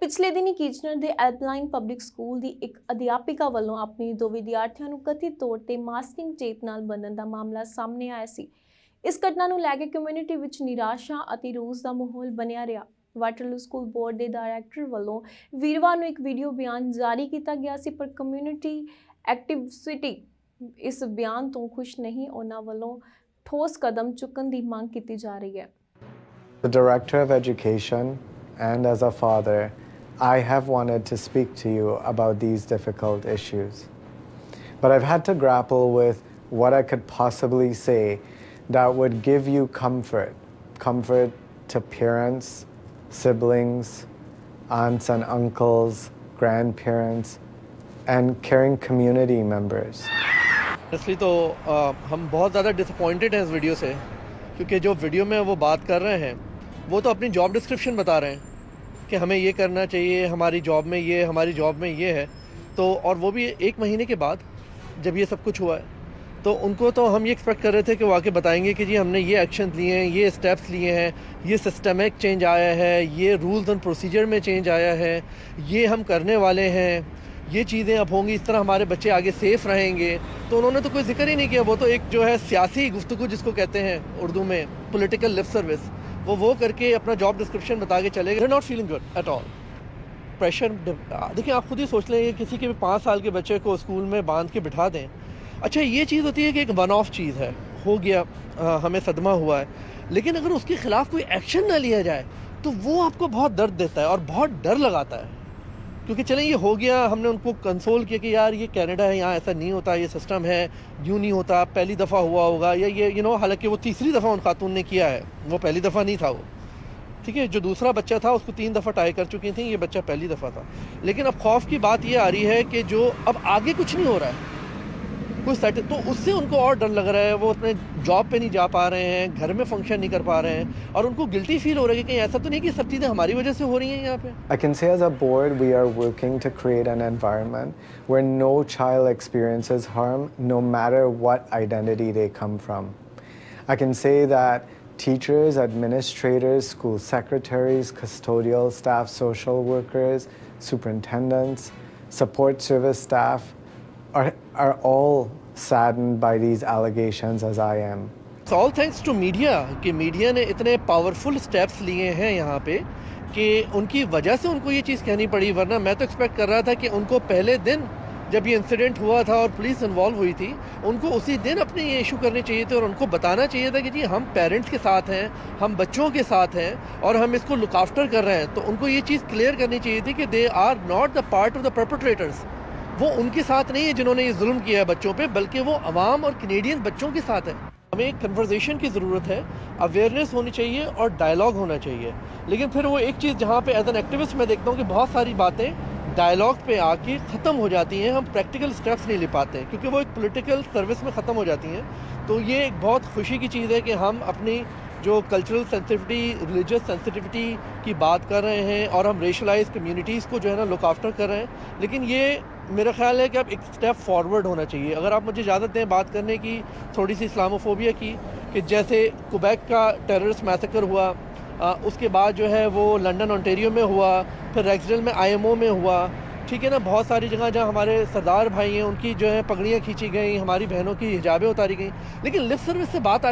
ਪਿਛਲੇ ਦਿਨੀ ਕੀਚਨਰ ਦੇ ਐਲਪਲਾਈਨ ਪਬਲਿਕ ਸਕੂਲ ਦੀ ਇੱਕ ਅਧਿਆਪਿਕਾ ਵੱਲੋਂ ਆਪਣੇ ਦੋ ਵਿਦਿਆਰਥੀਆਂ ਨੂੰ ਕਥਿਤ ਤੌਰ ਤੇ ਮਾਸਕਿੰਗ ਟੇਪ ਨਾਲ ਬੰਨ੍ਹਣ ਦਾ ਮਾਮਲਾ ਸਾਹਮਣੇ ਆਇਆ ਸੀ। ਇਸ ਘਟਨਾ ਨੂੰ ਲੈ ਕੇ ਕਮਿਊਨਿਟੀ ਵਿੱਚ ਨਿਰਾਸ਼ਾ ਅਤੇ ਰੋਸ ਦਾ ਮਾਹੌਲ ਬਣਿਆ ਰਿਹਾ। ਵਾਟਰਲੂ ਸਕੂਲ ਬੋਰਡ ਦੇ ਡਾਇਰੈਕਟਰ ਵੱਲੋਂ ਵੀਰਵਾਰ ਨੂੰ ਇੱਕ ਵੀਡੀਓ ਬਿਆਨ ਜਾਰੀ ਕੀਤਾ ਗਿਆ ਸੀ, ਪਰ ਕਮਿਊਨਿਟੀ ਐਕਟਿਵਿਸਟ ਇਸ ਬਿਆਨ ਤੋਂ ਖੁਸ਼ ਨਹੀਂ। ਉਹਨਾਂ ਵੱਲੋਂ ਠੋਸ ਕਦਮ ਚੁੱਕਣ ਦੀ ਮੰਗ ਕੀਤੀ ਜਾ ਰਹੀ ਹੈ। The Director of Education and as a father, I have wanted to speak to you about these difficult issues. But I've had to grapple with what I could possibly say that would give you comfort to parents, siblings, aunts and uncles, grandparents, and caring community members. इसलिए तो हम बहुत ज़्यादा disappointed हैं इस video से, क्योंकि जो वीडियो में वो बात कर रहे हैं वो तो अपनी जॉब डिस्क्रिप्शन बता रहे हैं कि हमें ये करना चाहिए, हमारी जॉब में ये, हमारी जॉब में ये है। तो और वो भी 1 महीने के बाद जब ये सब कुछ हुआ है, तो उनको तो हम ये एक्सपेक्ट कर रहे थे कि वो आके बताएंगे कि जी हमने ये एक्शन लिए हैं, ये स्टेप्स लिए हैं, ये सिस्टमिक चेंज आया है, ये रूल्स एंड प्रोसीजर में चेंज आया है, ये हम करने वाले हैं, ये चीज़ें अब होंगी, इस तरह हमारे बच्चे आगे सेफ़ रहेंगे। तो उन्होंने तो कोई जिक्र ही नहीं किया। वो तो एक जो है सियासी गुफ्तगू जिसको कहते हैं उर्दू में, पॉलिटिकल लिप सर्विस, वो करके अपना जॉब डिस्क्रिप्शन बता के चले गए। Not feeling good at all. Pressure, देखिए आप खुद ही सोच लें, किसी के भी 5 साल के बच्चे को स्कूल में बांध के बिठा दें। अच्छा, ये चीज़ होती है कि एक वन ऑफ चीज़ है, हो गया, हमें सदमा हुआ है, लेकिन अगर उसके ख़िलाफ़ कोई एक्शन ना लिया जाए तो वो आपको बहुत दर्द देता है और बहुत डर लगाता है। क्योंकि चलें ये हो गया, हमने उनको कंसोल किया कि यार ये कनाडा है, यहाँ ऐसा नहीं होता, ये सिस्टम है, यूँ नहीं होता, पहली दफ़ा हुआ होगा, या ये हालांकि वो तीसरी दफ़ा उन खातून ने किया है, वो पहली दफ़ा नहीं था वो, ठीक है। जो दूसरा बच्चा था उसको 3 दफ़ा ट्राई कर चुकी थी, ये बच्चा पहली दफ़ा था। लेकिन अब खौफ की बात ये आ रही है कि जो अब आगे कुछ नहीं हो रहा है, कोई सेट, तो उससे उनको और डर लग रहा है। वो अपने जॉब पे नहीं जा पा रहे हैं, घर में फंक्शन नहीं कर पा रहे हैं, और उनको गिल्टी फील हो रहा है कि कहीं ऐसा तो नहीं कि सब चीज़ें हमारी वजह से हो रही हैं यहाँ पे। I can say as a board, we are working to create an environment where no child experiences harm, no matter what identity they come from. I can say that teachers, administrators, school secretaries, custodial staff, social workers, superintendents, support service staff are all saddened by these allegations as I am. It's all thanks to media कि media ने इतने powerful steps लिए हैं यहाँ पे कि उनकी वजह से उनको ये चीज़ कहनी पड़ी। वरना मैं तो एक्सपेक्ट कर रहा था कि उनको पहले दिन जब ये इंसिडेंट हुआ था और पुलिस इन्वॉल्व हुई थी, उनको उसी दिन अपने ये इशू करने चाहिए थे और उनको बताना चाहिए था कि जी हम पेरेंट्स के साथ हैं, हम बच्चों के साथ हैं और हम इसको लुक आफ्टर कर रहे हैं। तो उनको ये चीज़ क्लियर करनी चाहिए थी कि they are not the part of the perpetrators. वो उनके साथ नहीं है जिन्होंने ये जुल्म किया है बच्चों पे, बल्कि वो अवाम और कैनेडियन बच्चों के साथ है। हमें एक कन्वर्सेशन की ज़रूरत है, अवेयरनेस होनी चाहिए और डायलॉग होना चाहिए। लेकिन फिर वो एक चीज़ जहाँ पे एज एन एक्टिविस्ट मैं देखता हूँ कि बहुत सारी बातें डायलॉग पे आके ख़त्म हो जाती हैं, हम प्रैक्टिकल स्टेप्स नहीं ले पाते हैं क्योंकि वो एक पॉलिटिकल सर्विस में ख़त्म हो जाती हैं। तो ये एक बहुत खुशी की चीज़ है कि हम अपनी जो कल्चरल सेंसिटिविटी, रिलीजियस सेंसिटिविटी की बात कर रहे हैं और हम रेशलाइज कम्युनिटीज़ को जो है ना लुक आफ्टर कर रहे हैं। लेकिन ये मेरा ख्याल है कि अब एक स्टेप फॉरवर्ड होना चाहिए। अगर आप मुझे इजाज़त दें बात करने की थोड़ी सी इस्लामोफोबिया की, कि जैसे क्वेबेक का टेररिस्ट मैसेकर हुआ, उसके बाद जो है वो लंदन ओंटारियो में हुआ, फिर रेक्सडेल में IMO में हुआ, ठीक है ना। बहुत सारी जगह जहाँ हमारे सरदार भाई हैं उनकी जो है पगड़ियाँ खींची गई, हमारी बहनों की हिजाबें उतारी गई, लेकिन लिप सर्विस से बात आ